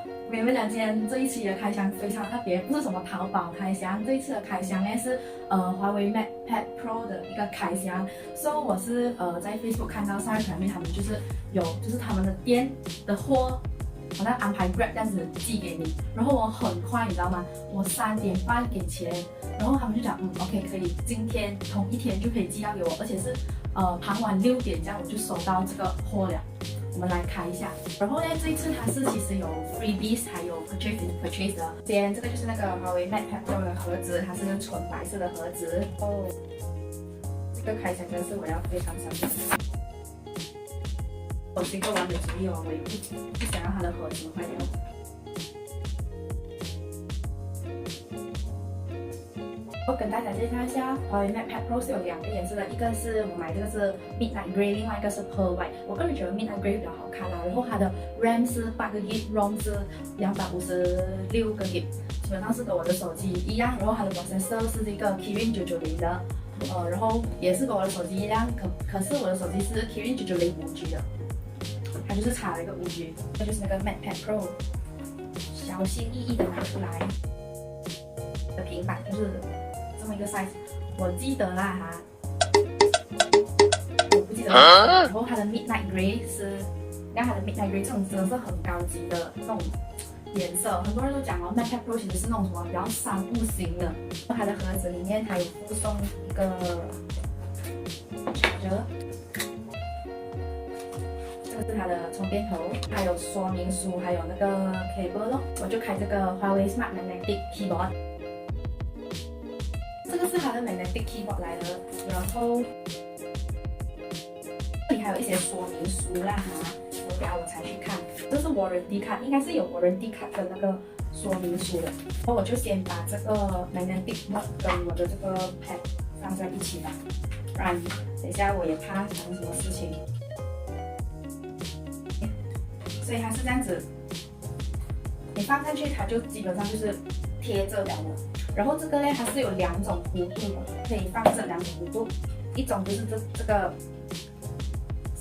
我跟你们讲，今天这一期的开箱非常特别，不是什么淘宝开箱，这一次的开箱呢是华为 MatePad Pro 的一个开箱。所以我是在 Facebook 看到上一传媒他们就是他们的店的货，好像安排 Grab 这样子寄给你，然后我很快你知道吗？我3点半给钱，然后他们就讲OK 可以，今天同一天就可以寄到给我，而且是傍晚6点这样我就收到这个货了。我们来开一下，然后呢，这一次它是其实有 freebies 还有 purchase 的。先这个就是那个华为 MatePad Pro 的盒子，它是纯白色的盒子。哦，这个开箱真是我要非常小心。我是一个完美主义哦，我也不想让它的盒子坏掉。我跟大家介绍一下，华为 MatePad Pro 是有2个颜色的，一个是我买这个是 Midnight Grey， 另外一个是 Pearl White。我个人觉得 Midnight Grey 比较好看啦，然后它的 RAM 是8个 GB，ROM 是256个 GB， 基本上是跟我的手机一样。然后它的 processor 是这个 Kirin 990的，然后也是跟我的手机一样，可是我的手机是 Kirin 990 5G 的，它就是差了一个5G。这就是那个 MatePad Pro， 小心翼翼的拿出来的平板就是。这么一个 size， 我记得啦哈，我不记得了。然后它的 Midnight Grey 是，然后它的 Midnight Grey 这种真的是很高级的那种颜色，很多人都讲哦 ，MatePad Pro 其实是那种什么比较商务型的。它的盒子里面还有附送一个charger，这个是它的充电头，还有说明书，还有那个 cable 咯。我就开这个华为 Smart Magnetic Keyboard。这个是它的 magnetic keyboard 来的，然后这里还有一些说明书啦哈，我等下我才去看。这是 warranty card， 应该是有 warranty card 跟那个说明书的。然后我就先把这个 magnetic keyboard 跟我的这个 pad 放在一起吧，不然等一下我也怕发生什么事情。所以它是这样子，你放上去它就基本上就是贴着了的。然后这个呢，它是有2种弧度的，可以放这2种弧度，一种就是这个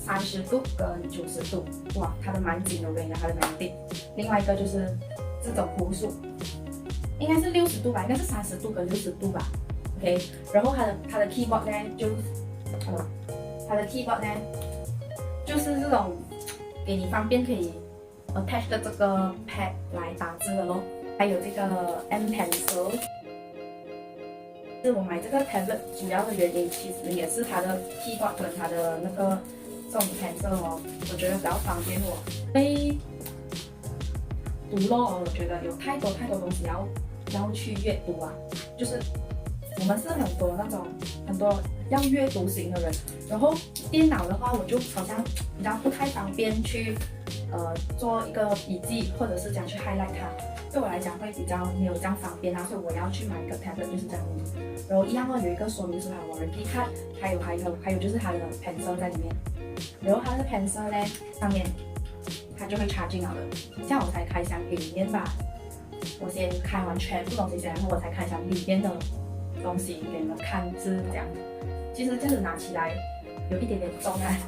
30度跟90度，哇，它的蛮紧的，我跟你讲，它的蛮定。另外一个就是这种弧数，应该是60度吧，应该是30度跟60度吧 ，OK。然后它的 keyboard 呢，它的 keyboard 呢，就是这种给你方便可以 attach 的这个 pad 来打字的咯。还有这个 M Pencil。是我买这个 tablet 主要的原因，其实也是它的 keyboard 跟它的那个这种 pencil 哦，我觉得比较方便我。因为读咯，我觉得有太多东西要去阅读啊，就是我们是很多要阅读型的人，然后电脑的话，我就好像比较不太方便去做一个笔记，或者是讲去 highlight 它。对我来讲会比较没有这样方便啊，所以我要去买一个 tablet 就是这样子。然后一样有一个说明书，还有 warranty card， 还有就是它的 pencil 在里面。然后它的 pencil 呢上面它就会插进了的，这样我才开箱给里面吧。我先开完全部东西先，然后我才开箱里面的东西给你们看是这样。其实这样子拿起来有一点点重啊。